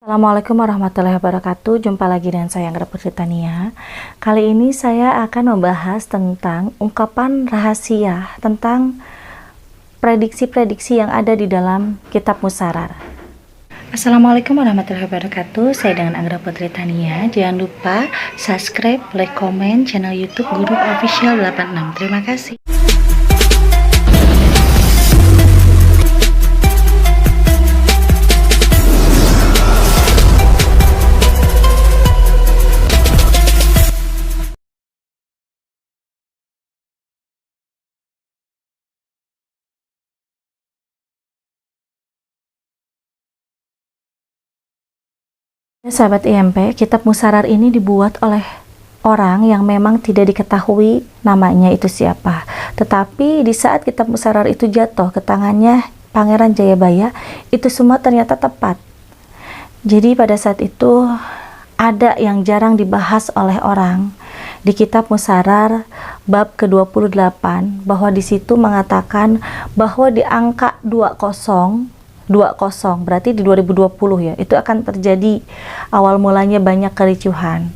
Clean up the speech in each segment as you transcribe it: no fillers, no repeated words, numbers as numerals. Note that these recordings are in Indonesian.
Assalamualaikum warahmatullahi wabarakatuh. Jumpa lagi dengan saya Anggra Putri Tania. Kali ini saya akan membahas tentang ungkapan rahasia tentang prediksi-prediksi yang ada di dalam kitab Musarar. Assalamualaikum warahmatullahi wabarakatuh. Saya dengan Anggra Putri Tania. Jangan lupa subscribe, like, komen channel YouTube Guru Official 86. Terima kasih. Sahabat IMP, kitab Musarar ini dibuat oleh orang yang memang tidak diketahui namanya itu siapa. Tetapi di saat kitab Musarar itu jatuh ke tangannya Pangeran Jayabaya, itu semua ternyata tepat. Jadi pada saat itu ada yang jarang dibahas oleh orang di kitab Musarar bab ke-28, bahwa di situ mengatakan bahwa di angka 20 berarti di 2020 ya, itu akan terjadi awal mulanya banyak kericuhan.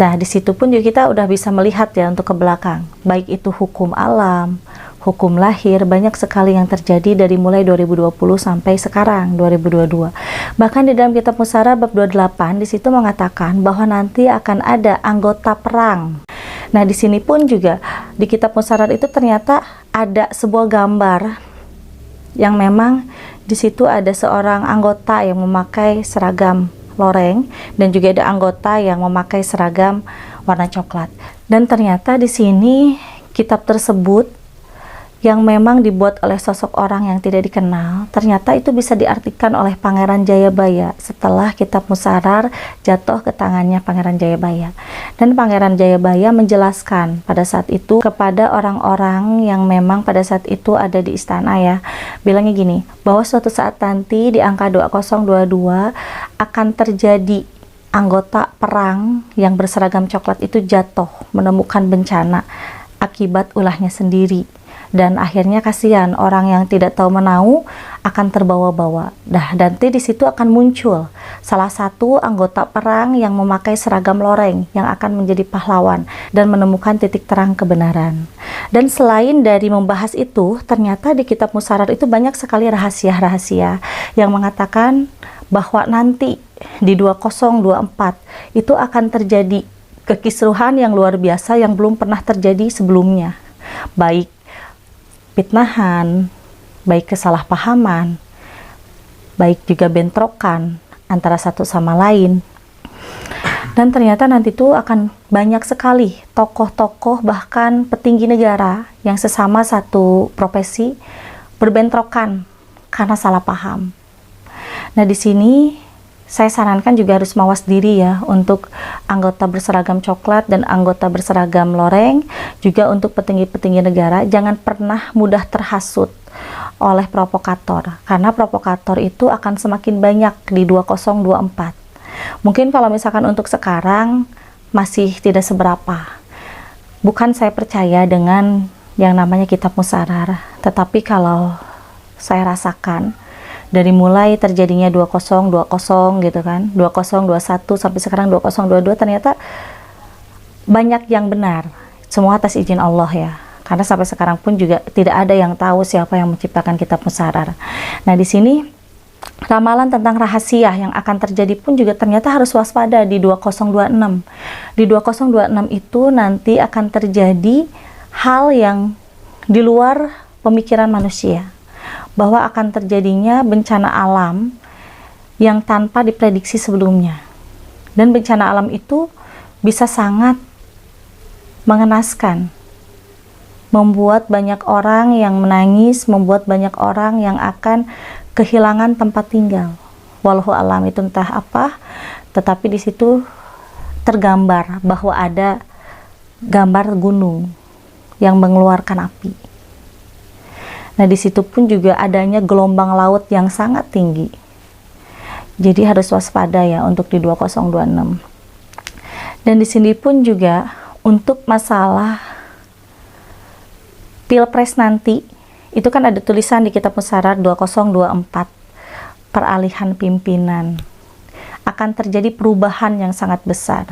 Nah, di situ pun juga kita udah bisa melihat ya untuk ke belakang, baik itu hukum alam, hukum lahir, banyak sekali yang terjadi dari mulai 2020 sampai sekarang 2022. Bahkan di dalam kitab Musarar bab 28 di situ mengatakan bahwa nanti akan ada anggota perang. Nah, di sini pun juga di kitab Musarar itu ternyata ada sebuah gambar yang memang di situ ada seorang anggota yang memakai seragam loreng dan juga ada anggota yang memakai seragam warna coklat. Dan ternyata di sini kitab tersebut yang memang dibuat oleh sosok orang yang tidak dikenal, ternyata itu bisa diartikan oleh Pangeran Jayabaya setelah kitab Musarar jatuh ke tangannya Pangeran Jayabaya. Dan Pangeran Jayabaya menjelaskan pada saat itu kepada orang-orang yang memang pada saat itu ada di istana ya, bilangnya gini, bahwa suatu saat nanti di angka 2022 akan terjadi anggota perang yang berseragam coklat itu jatuh, menemukan bencana akibat ulahnya sendiri. Dan akhirnya kasihan orang yang tidak tahu menau akan terbawa-bawa. Dan nanti di situ akan muncul salah satu anggota perang yang memakai seragam loreng yang akan menjadi pahlawan dan menemukan titik terang kebenaran. Dan selain dari membahas itu, ternyata di kitab Musarar itu banyak sekali rahasia-rahasia yang mengatakan bahwa nanti di 2024 itu akan terjadi kekisruhan yang luar biasa yang belum pernah terjadi sebelumnya. Baik fitnahan, baik kesalahpahaman, baik juga bentrokan antara satu sama lain. Dan ternyata nanti itu akan banyak sekali tokoh-tokoh bahkan petinggi negara yang sesama satu profesi berbentrokan karena salah paham. Nah, di sini saya sarankan juga harus mawas diri ya untuk anggota berseragam coklat dan anggota berseragam loreng, juga untuk petinggi-petinggi negara, jangan pernah mudah terhasut oleh provokator, karena provokator itu akan semakin banyak di 2024. Mungkin kalau misalkan untuk sekarang masih tidak seberapa. Bukan saya percaya dengan yang namanya kitab Musarar, tetapi kalau saya rasakan dari mulai terjadinya 2020 gitu kan, 2021 sampai sekarang 2022, ternyata banyak yang benar. Semua atas izin Allah ya. Karena sampai sekarang pun juga tidak ada yang tahu siapa yang menciptakan kitab Musarar. Nah, di sini ramalan tentang rahasia yang akan terjadi pun juga ternyata harus waspada di 2026. Di 2026 itu nanti akan terjadi hal yang di luar pemikiran manusia, bahwa akan terjadinya bencana alam yang tanpa diprediksi sebelumnya. Dan bencana alam itu bisa sangat mengenaskan, membuat banyak orang yang menangis, membuat banyak orang yang akan kehilangan tempat tinggal. Wallahu alam itu entah apa, tetapi di situ tergambar bahwa ada gambar gunung yang mengeluarkan api. Nah, di situ pun juga adanya gelombang laut yang sangat tinggi. Jadi harus waspada ya untuk di 2026. Dan di sini pun juga untuk masalah Pilpres nanti, itu kan ada tulisan di kitab Musarar 2024, peralihan pimpinan. akan terjadi perubahan yang sangat besar.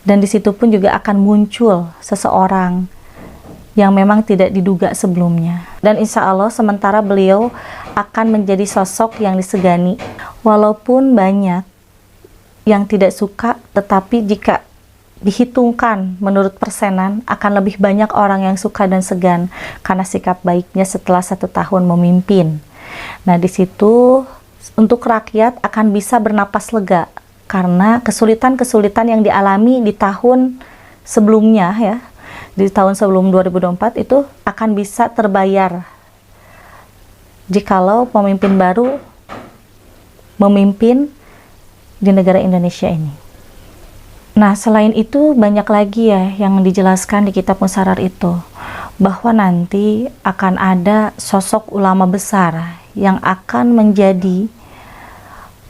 Dan di situ pun juga akan muncul seseorang yang memang tidak diduga sebelumnya. Dan insya Allah sementara beliau akan menjadi sosok yang disegani. Walaupun banyak yang tidak suka, tetapi jika dihitungkan menurut persenan, akan lebih banyak orang yang suka dan segan karena sikap baiknya setelah 1 tahun memimpin. Nah, di situ untuk rakyat akan bisa bernapas lega karena kesulitan-kesulitan yang dialami di tahun sebelumnya ya, di tahun sebelum 2024 itu akan bisa terbayar jikalau pemimpin baru memimpin di negara Indonesia ini. Nah, selain itu banyak lagi ya yang dijelaskan di kitab Musyarar itu, bahwa nanti akan ada sosok ulama besar yang akan menjadi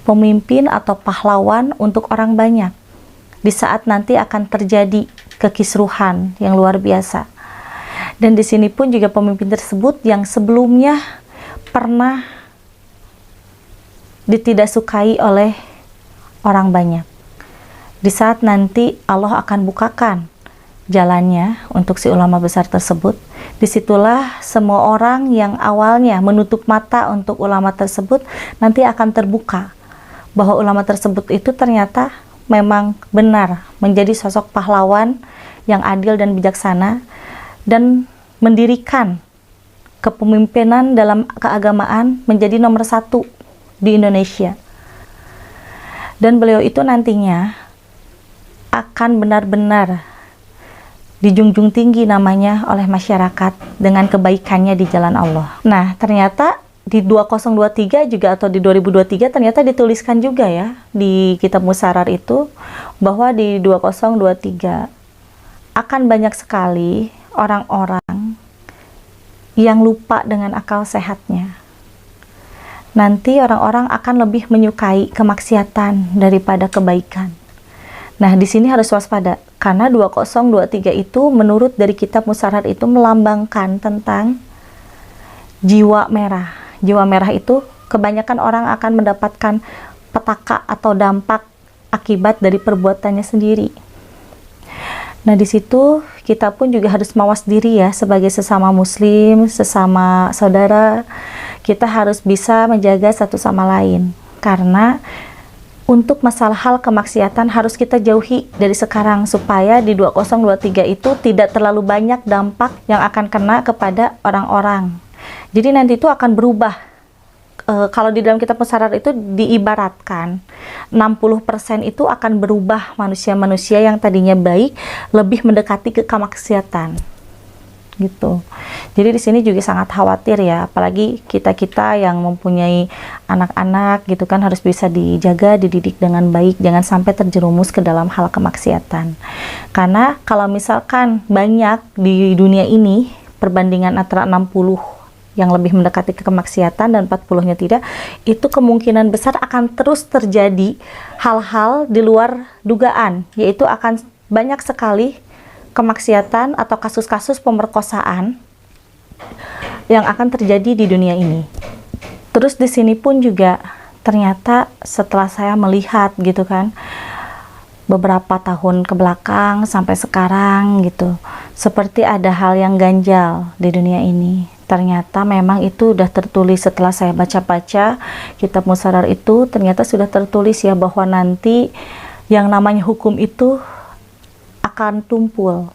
pemimpin atau pahlawan untuk orang banyak. Di saat nanti akan terjadi kekisruhan yang luar biasa. Dan di sini pun juga pemimpin tersebut yang sebelumnya pernah ditidaksukai oleh orang banyak. Di saat nanti Allah akan bukakan jalannya untuk si ulama besar tersebut, disitulah semua orang yang awalnya menutup mata untuk ulama tersebut nanti akan terbuka bahwa ulama tersebut itu ternyata memang benar menjadi sosok pahlawan yang adil dan bijaksana dan mendirikan kepemimpinan dalam keagamaan menjadi nomor 1 di Indonesia. Dan beliau itu nantinya akan benar-benar dijunjung tinggi namanya oleh masyarakat dengan kebaikannya di jalan Allah. Nah, ternyata di 2023 juga atau di 2023 ternyata dituliskan juga ya di kitab Musyarar itu bahwa di 2023 akan banyak sekali orang-orang yang lupa dengan akal sehatnya. Nanti orang-orang akan lebih menyukai kemaksiatan daripada kebaikan. Nah, di sini harus waspada karena 2023 itu menurut dari kitab Musyarar itu melambangkan tentang jiwa merah. Jiwa merah itu kebanyakan orang akan mendapatkan petaka atau dampak akibat dari perbuatannya sendiri. Nah, di situ kita pun juga harus mawas diri ya sebagai sesama muslim, sesama saudara. Kita harus bisa menjaga satu sama lain karena untuk masalah hal kemaksiatan harus kita jauhi dari sekarang supaya di 2023 itu tidak terlalu banyak dampak yang akan kena kepada orang-orang. Jadi nanti itu akan berubah. Kalau di dalam kitab Musyarar itu diibaratkan 60% itu akan berubah manusia-manusia yang tadinya baik lebih mendekati ke kemaksiatan. Gitu. Jadi di sini juga sangat khawatir ya, apalagi kita-kita yang mempunyai anak-anak gitu kan harus bisa dijaga, dididik dengan baik, jangan sampai terjerumus ke dalam hal kemaksiatan. Karena kalau misalkan banyak di dunia ini perbandingan antara 60 yang lebih mendekati ke kemaksiatan dan 40-nya tidak, itu kemungkinan besar akan terus terjadi hal-hal di luar dugaan, yaitu akan banyak sekali kemaksiatan atau kasus-kasus pemerkosaan yang akan terjadi di dunia ini. Terus di sini pun juga ternyata setelah saya melihat gitu kan beberapa tahun ke belakang sampai sekarang gitu, seperti ada hal yang ganjal di dunia ini. Ternyata memang itu udah tertulis setelah saya baca-baca kitab Musyarar itu, ternyata sudah tertulis ya bahwa nanti yang namanya hukum itu akan tumpul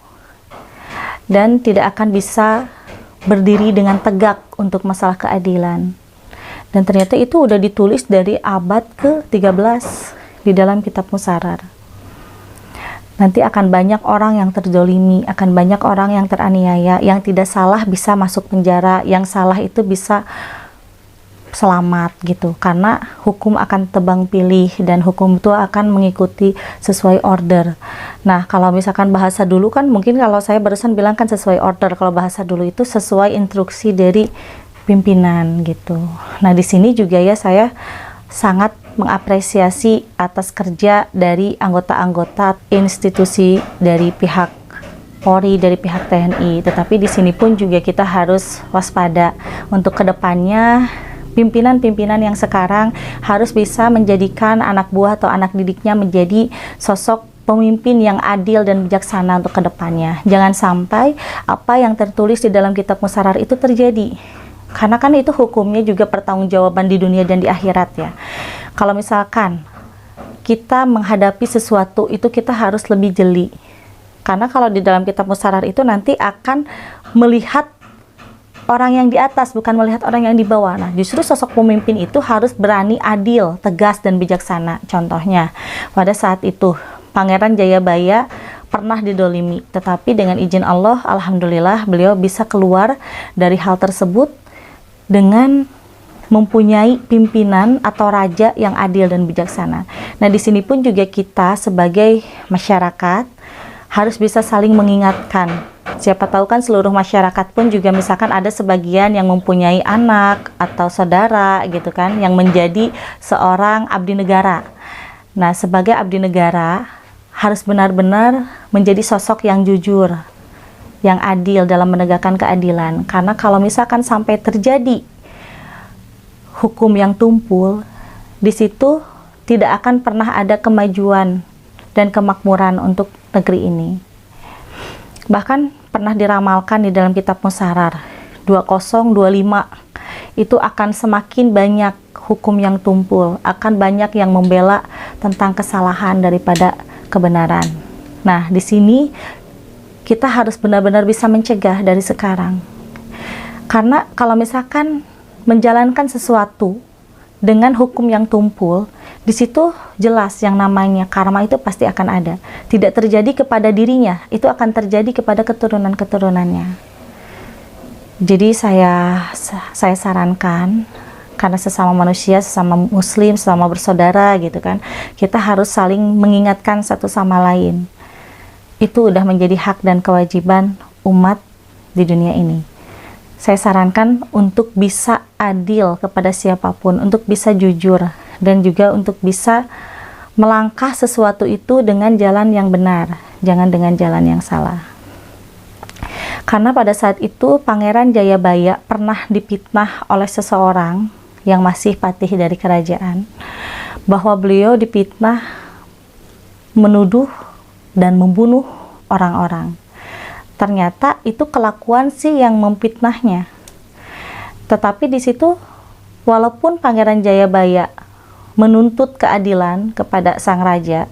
dan tidak akan bisa berdiri dengan tegak untuk masalah keadilan. Dan ternyata itu udah ditulis dari abad ke-13 di dalam kitab Musyarar. Nanti akan banyak orang yang terzolimi, akan banyak orang yang teraniaya, yang tidak salah bisa masuk penjara, yang salah itu bisa selamat gitu, karena hukum akan tebang pilih dan hukum itu akan mengikuti sesuai order. Nah, kalau misalkan bahasa dulu kan mungkin kalau saya barusan bilang kan sesuai order, kalau bahasa dulu itu sesuai instruksi dari pimpinan gitu. Nah, di sini juga ya saya sangat mengapresiasi atas kerja dari anggota-anggota institusi dari pihak Polri, dari pihak TNI, tetapi di sini pun juga kita harus waspada untuk kedepannya Pimpinan-pimpinan yang sekarang harus bisa menjadikan anak buah atau anak didiknya menjadi sosok pemimpin yang adil dan bijaksana untuk kedepannya. Jangan sampai apa yang tertulis di dalam kitab Musarar itu terjadi. Karena kan itu hukumnya juga pertanggungjawaban di dunia dan di akhirat ya. Kalau misalkan kita menghadapi sesuatu itu kita harus lebih jeli. Karena kalau di dalam kitab Musarar itu nanti akan melihat orang yang di atas, bukan melihat orang yang di bawah. Nah, justru sosok pemimpin itu harus berani, adil, tegas, dan bijaksana. Contohnya, pada saat itu, Pangeran Jayabaya pernah didolimi. Tetapi dengan izin Allah, alhamdulillah, beliau bisa keluar dari hal tersebut dengan mempunyai pimpinan atau raja yang adil dan bijaksana. Nah, di sini pun juga kita sebagai masyarakat harus bisa saling mengingatkan. Siapa tahu kan seluruh masyarakat pun juga misalkan ada sebagian yang mempunyai anak atau saudara gitu kan yang menjadi seorang abdi negara. Nah, sebagai abdi negara harus benar-benar menjadi sosok yang jujur, yang adil dalam menegakkan keadilan. Karena kalau misalkan sampai terjadi hukum yang tumpul, di situ tidak akan pernah ada kemajuan dan kemakmuran untuk negeri ini. Bahkan pernah diramalkan di dalam kitab Musarar 2025 itu akan semakin banyak hukum yang tumpul, akan banyak yang membela tentang kesalahan daripada kebenaran. Nah, di sini kita harus benar-benar bisa mencegah dari sekarang. Karena kalau misalkan menjalankan sesuatu dengan hukum yang tumpul, di situ jelas yang namanya karma itu pasti akan ada. Tidak terjadi kepada dirinya, itu akan terjadi kepada keturunan-keturunannya. Jadi saya sarankan, karena sesama manusia, sesama muslim, sesama bersaudara gitu kan, kita harus saling mengingatkan satu sama lain. Itu udah menjadi hak dan kewajiban umat di dunia ini. Saya sarankan untuk bisa adil kepada siapapun, untuk bisa jujur, dan juga untuk bisa melangkah sesuatu itu dengan jalan yang benar, jangan dengan jalan yang salah. Karena pada saat itu Pangeran Jayabaya pernah dipitnah oleh seseorang yang masih patih dari kerajaan, bahwa beliau dipitnah menuduh dan membunuh orang-orang. Ternyata itu kelakuan si yang memfitnahnya. Tetapi di situ walaupun Pangeran Jayabaya menuntut keadilan kepada sang raja,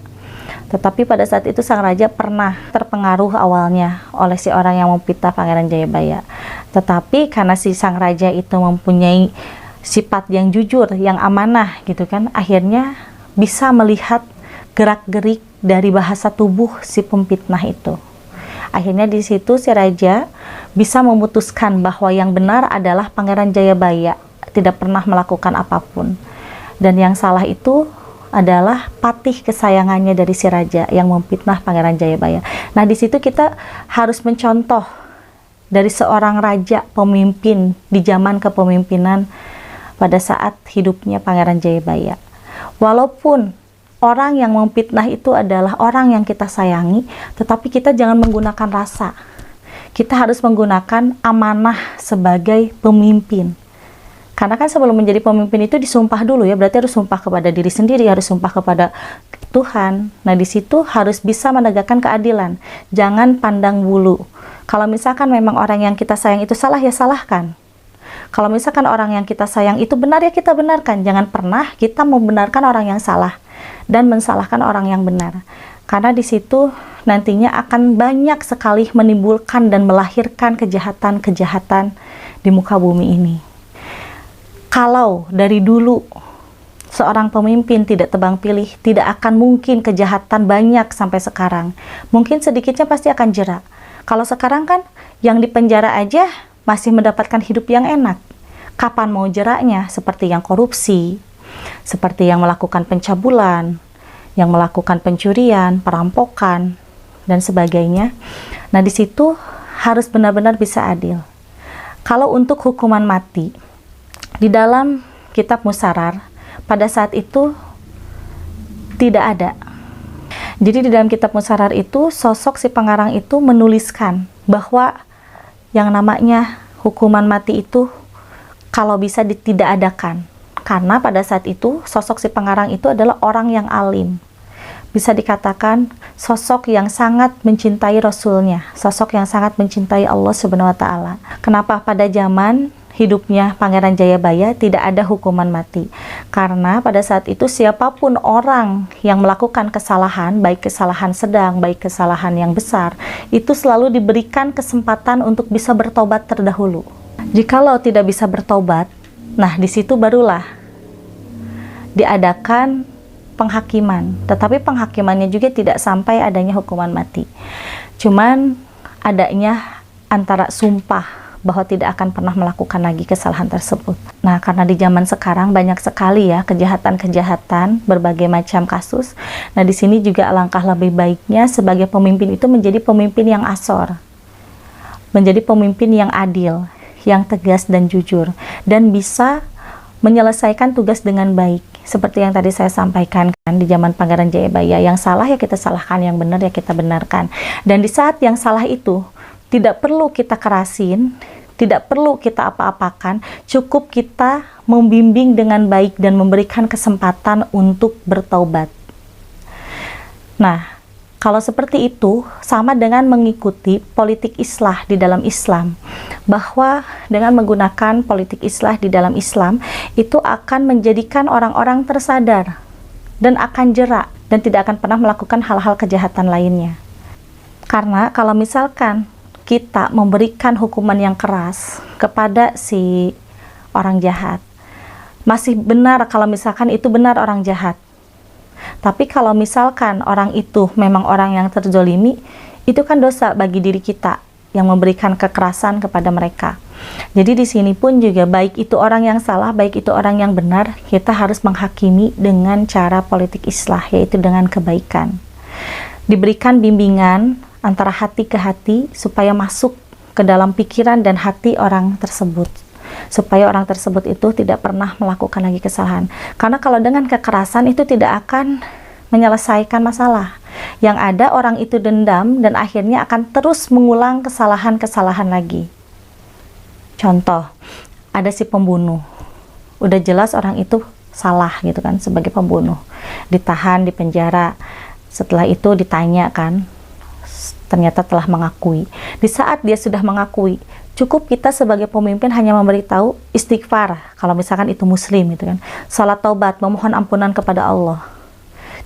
tetapi pada saat itu sang raja pernah terpengaruh awalnya oleh si orang yang memfitnah Pangeran Jayabaya. Tetapi karena si sang raja itu mempunyai sifat yang jujur, yang amanah gitu kan, akhirnya bisa melihat gerak-gerik dari bahasa tubuh si pemfitnah itu. Akhirnya di situ si raja bisa memutuskan bahwa yang benar adalah Pangeran Jayabaya tidak pernah melakukan apapun, dan yang salah itu adalah patih kesayangannya dari si raja yang memfitnah Pangeran Jayabaya. Nah, di situ kita harus mencontoh dari seorang raja pemimpin di zaman kepemimpinan pada saat hidupnya Pangeran Jayabaya. Walaupun orang yang memfitnah itu adalah orang yang kita sayangi, tetapi kita jangan menggunakan rasa. Kita harus menggunakan amanah sebagai pemimpin. Karena kan sebelum menjadi pemimpin itu disumpah dulu ya, berarti harus sumpah kepada diri sendiri, harus sumpah kepada Tuhan. Nah, di situ harus bisa menegakkan keadilan. Jangan pandang bulu. Kalau misalkan memang orang yang kita sayang itu salah, ya salahkan. Kalau misalkan orang yang kita sayang itu benar, ya kita benarkan. Jangan pernah kita membenarkan orang yang salah dan mensalahkan orang yang benar. Karena di situ nantinya akan banyak sekali menimbulkan dan melahirkan kejahatan-kejahatan di muka bumi ini. Kalau dari dulu seorang pemimpin tidak tebang pilih, tidak akan mungkin kejahatan banyak sampai sekarang. Mungkin sedikitnya pasti akan jerak. Kalau sekarang kan yang di penjara aja masih mendapatkan hidup yang enak. Kapan mau jeraknya? Seperti yang korupsi, seperti yang melakukan pencabulan, yang melakukan pencurian, perampokan, dan sebagainya. Nah, di situ harus benar-benar bisa adil. Kalau untuk hukuman mati, di dalam kitab Musarar, pada saat itu tidak ada. Jadi di dalam kitab Musarar itu, sosok si pengarang itu menuliskan bahwa yang namanya hukuman mati itu kalau bisa tidak adakan. Karena pada saat itu sosok si pengarang itu adalah orang yang alim. Bisa dikatakan sosok yang sangat mencintai Rasulnya, sosok yang sangat mencintai Allah Subhanahu wa Ta'ala. Kenapa pada zaman hidupnya Pangeran Jayabaya tidak ada hukuman mati? Karena pada saat itu siapapun orang yang melakukan kesalahan, baik kesalahan sedang, baik kesalahan yang besar, itu selalu diberikan kesempatan untuk bisa bertobat terdahulu. Jikalau tidak bisa bertobat, nah di situ barulah diadakan penghakiman. Tetapi penghakimannya juga tidak sampai adanya hukuman mati. Cuman adanya antara sumpah bahwa tidak akan pernah melakukan lagi kesalahan tersebut. Nah, karena di zaman sekarang banyak sekali ya kejahatan-kejahatan, berbagai macam kasus. Nah, di sini juga alangkah lebih baiknya sebagai pemimpin itu menjadi pemimpin yang asor. Menjadi pemimpin yang adil, yang tegas dan jujur, dan bisa menyelesaikan tugas dengan baik. Seperti yang tadi saya sampaikan kan, di zaman Pangeran Jayabaya, yang salah ya kita salahkan, yang benar ya kita benarkan. Dan di saat yang salah itu tidak perlu kita kerasin, tidak perlu kita apa-apakan, cukup kita membimbing dengan baik dan memberikan kesempatan untuk bertaubat. Nah, kalau seperti itu sama dengan mengikuti politik islah di dalam Islam, bahwa dengan menggunakan politik islah di dalam Islam itu akan menjadikan orang-orang tersadar dan akan jerak dan tidak akan pernah melakukan hal-hal kejahatan lainnya. Karena kalau misalkan kita memberikan hukuman yang keras kepada si orang jahat, masih benar kalau misalkan itu benar orang jahat. Tapi kalau misalkan orang itu memang orang yang terzolimi, itu kan dosa bagi diri kita yang memberikan kekerasan kepada mereka. Jadi di sini pun juga baik itu orang yang salah, baik itu orang yang benar, kita harus menghakimi dengan cara politik islah, yaitu dengan kebaikan. Diberikan bimbingan antara hati ke hati supaya masuk ke dalam pikiran dan hati orang tersebut, supaya orang tersebut itu tidak pernah melakukan lagi kesalahan. Karena kalau dengan kekerasan itu tidak akan menyelesaikan masalah. Yang ada orang itu dendam dan akhirnya akan terus mengulang kesalahan-kesalahan lagi. Contoh, ada si pembunuh. Udah jelas orang itu salah gitu kan sebagai pembunuh. Ditahan di penjara. Setelah itu ditanya kan, ternyata telah mengakui. Di saat dia sudah mengakui, cukup kita sebagai pemimpin hanya memberitahu istighfar, kalau misalkan itu muslim gitu kan, salat taubat, memohon ampunan kepada Allah.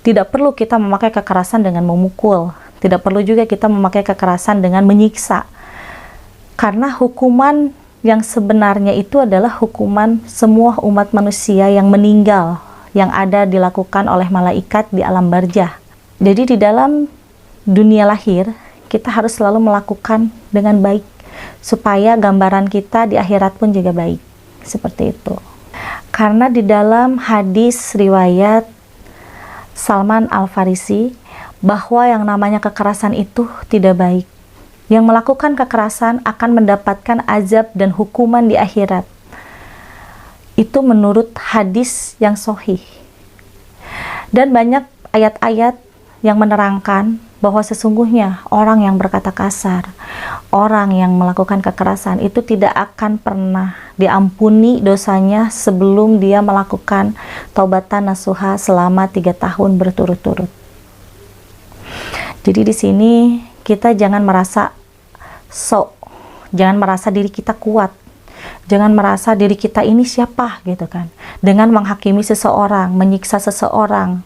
Tidak perlu kita memakai kekerasan dengan memukul, tidak perlu juga kita memakai kekerasan dengan menyiksa, karena hukuman yang sebenarnya itu adalah hukuman semua umat manusia yang meninggal, yang ada dilakukan oleh malaikat di alam barzah. Jadi di dalam dunia lahir kita harus selalu melakukan dengan baik, supaya gambaran kita di akhirat pun juga baik. Seperti itu. Karena di dalam hadis riwayat Salman Al-Farisi, bahwa yang namanya kekerasan itu tidak baik. Yang melakukan kekerasan akan mendapatkan azab dan hukuman di akhirat. Itu menurut hadis yang sahih. Dan banyak ayat-ayat yang menerangkan bahwa sesungguhnya orang yang berkata kasar, orang yang melakukan kekerasan itu tidak akan pernah diampuni dosanya sebelum dia melakukan taubatan nasuha selama 3 tahun berturut-turut. Jadi di sini kita jangan merasa jangan merasa diri kita kuat, jangan merasa diri kita ini siapa gitu kan, dengan menghakimi seseorang, menyiksa seseorang,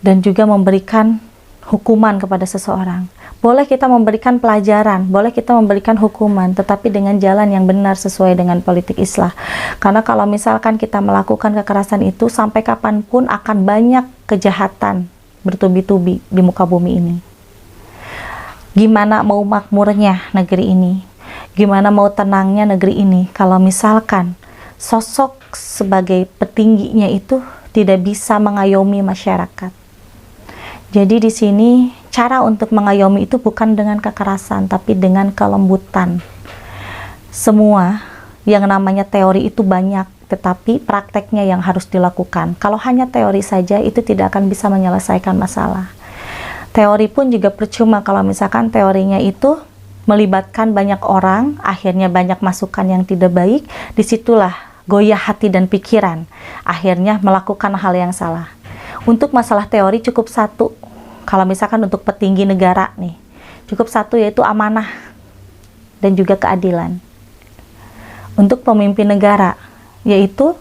dan juga memberikan hukuman kepada seseorang. Boleh kita memberikan pelajaran, boleh kita memberikan hukuman, tetapi dengan jalan yang benar sesuai dengan politik islah. Karena kalau misalkan kita melakukan kekerasan itu, sampai kapanpun akan banyak kejahatan bertubi-tubi di muka bumi ini. Gimana mau makmurnya negeri ini? Gimana mau tenangnya negeri ini kalau misalkan sosok sebagai petingginya itu tidak bisa mengayomi masyarakat? Jadi di sini cara untuk mengayomi itu bukan dengan kekerasan, tapi dengan kelembutan. Semua yang namanya teori itu banyak, tetapi prakteknya yang harus dilakukan. Kalau hanya teori saja itu tidak akan bisa menyelesaikan masalah. Teori pun juga percuma kalau misalkan teorinya itu melibatkan banyak orang, akhirnya banyak masukan yang tidak baik, disitulah goyah hati dan pikiran, akhirnya melakukan hal yang salah. Untuk masalah teori cukup satu, kalau misalkan untuk petinggi negara nih, cukup satu, yaitu amanah dan juga keadilan. Untuk pemimpin negara, yaitu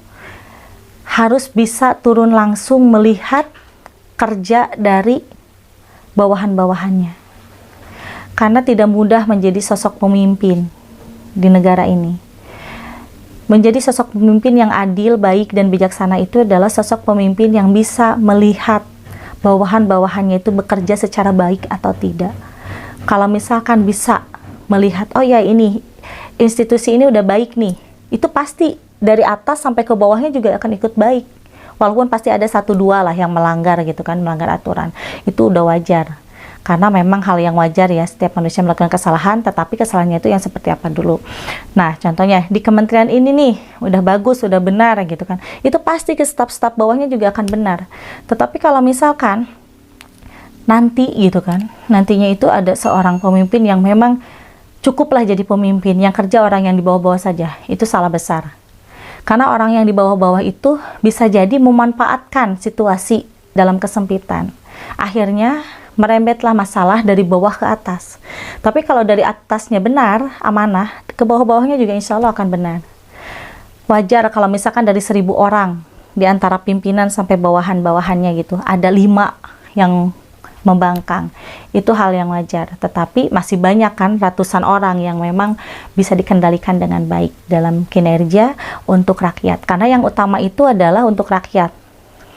harus bisa turun langsung melihat kerja dari bawahan-bawahannya. Karena tidak mudah menjadi sosok pemimpin di negara ini. Menjadi sosok pemimpin yang adil, baik, dan bijaksana itu adalah sosok pemimpin yang bisa melihat bawahan-bawahannya itu bekerja secara baik atau tidak. Kalau misalkan bisa melihat, oh ya ini, institusi ini udah baik nih, itu pasti dari atas sampai ke bawahnya juga akan ikut baik. Walaupun pasti ada satu dua lah yang melanggar gitu kan, melanggar aturan. Itu udah wajar. Karena memang hal yang wajar ya, setiap manusia melakukan kesalahan, tetapi kesalahannya itu yang seperti apa dulu. Nah, contohnya di kementerian ini nih, udah bagus, udah benar gitu kan. Itu pasti ke staf-staf bawahnya juga akan benar. Tetapi kalau misalkan nanti gitu kan, nantinya itu ada seorang pemimpin yang memang cukuplah jadi pemimpin, yang kerja orang yang di bawah-bawah saja, itu salah besar. Karena orang yang di bawah-bawah itu bisa jadi memanfaatkan situasi dalam kesempitan. Akhirnya merembetlah masalah dari bawah ke atas. Tapi kalau dari atasnya benar, amanah, ke bawah-bawahnya juga insya Allah akan benar. Wajar kalau misalkan dari 1000 orang, di antara pimpinan sampai bawahan-bawahannya gitu, ada 5 yang membangkang. Itu hal yang wajar. Tetapi masih banyak kan ratusan orang yang memang bisa dikendalikan dengan baik dalam kinerja untuk rakyat. Karena yang utama itu adalah untuk rakyat.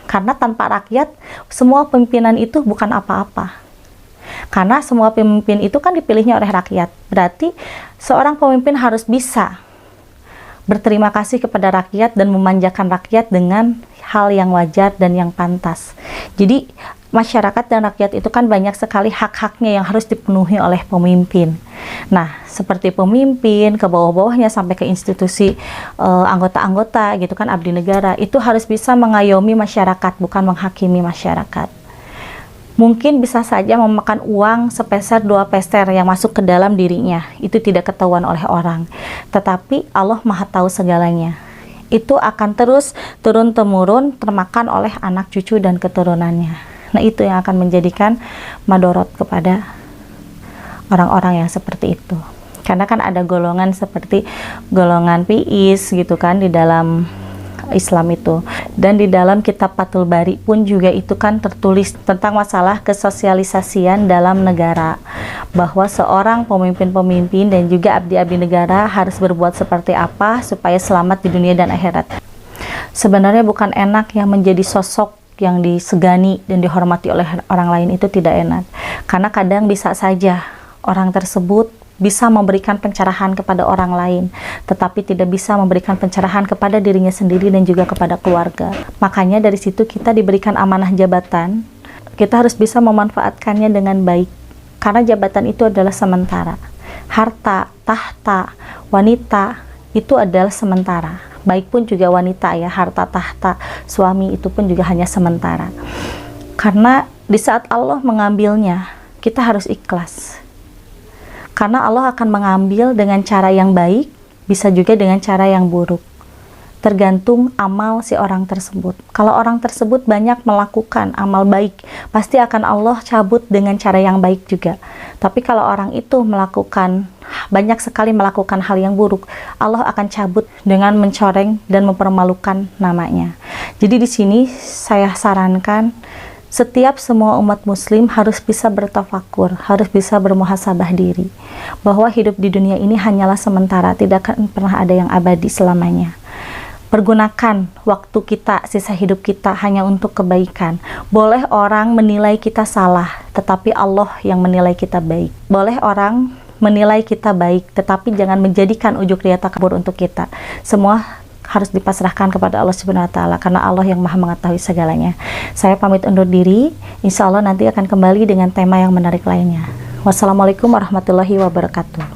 Karena tanpa rakyat, semua pimpinan itu bukan apa-apa. Karena semua pemimpin itu kan dipilihnya oleh rakyat. Berarti seorang pemimpin harus bisa berterima kasih kepada rakyat dan memanjakan rakyat dengan hal yang wajar dan yang pantas. Jadi masyarakat dan rakyat itu kan banyak sekali hak-haknya yang harus dipenuhi oleh pemimpin. Nah, seperti pemimpin, ke bawah-bawahnya sampai ke institusi anggota-anggota gitu kan, abdi negara, itu harus bisa mengayomi masyarakat, bukan menghakimi masyarakat. Mungkin bisa saja memakan uang sepeser 2 peser yang masuk ke dalam dirinya, itu tidak ketahuan oleh orang. Tetapi Allah Maha Tahu segalanya. Itu akan terus turun-temurun termakan oleh anak cucu dan keturunannya. Nah, itu yang akan menjadikan madorot kepada orang-orang yang seperti itu. Karena kan ada golongan seperti golongan piis gitu kan di dalam Islam itu. Dan di dalam kitab Fathul Bari pun juga itu kan tertulis tentang masalah kesosialisasian dalam negara. Bahwa seorang pemimpin-pemimpin dan juga abdi-abdi negara harus berbuat seperti apa supaya selamat di dunia dan akhirat. Sebenarnya bukan enak yang menjadi sosok yang disegani dan dihormati oleh orang lain, itu tidak enak. Karena kadang bisa saja orang tersebut bisa memberikan pencerahan kepada orang lain, tetapi tidak bisa memberikan pencerahan kepada dirinya sendiri dan juga kepada keluarga. Makanya dari situ kita diberikan amanah jabatan, kita harus bisa memanfaatkannya dengan baik. Karena jabatan itu adalah sementara. Harta, tahta, wanita itu adalah sementara. Baik pun juga wanita ya, harta, tahta, suami itu pun juga hanya sementara. Karena di saat Allah mengambilnya, kita harus ikhlas. Karena Allah akan mengambil dengan cara yang baik, bisa juga dengan cara yang buruk. Tergantung amal si orang tersebut. Kalau orang tersebut banyak melakukan amal baik, pasti akan Allah cabut dengan cara yang baik juga. Tapi kalau orang itu banyak sekali melakukan hal yang buruk, Allah akan cabut dengan mencoreng dan mempermalukan namanya. Jadi di sini saya sarankan setiap semua umat muslim harus bisa bertafakur, harus bisa bermuhasabah diri. Bahwa hidup di dunia ini hanyalah sementara, tidak akan pernah ada yang abadi selamanya. Pergunakan waktu kita, sisa hidup kita hanya untuk kebaikan. Boleh orang menilai kita salah, tetapi Allah yang menilai kita baik. Boleh orang menilai kita baik, tetapi jangan menjadikan ujug riya takabur untuk kita. Semua harus dipasrahkan kepada Allah Subhanahu wa Ta'ala, karena Allah yang Maha mengetahui segalanya. Saya pamit undur diri, insya Allah nanti akan kembali dengan tema yang menarik lainnya. Wassalamualaikum warahmatullahi wabarakatuh.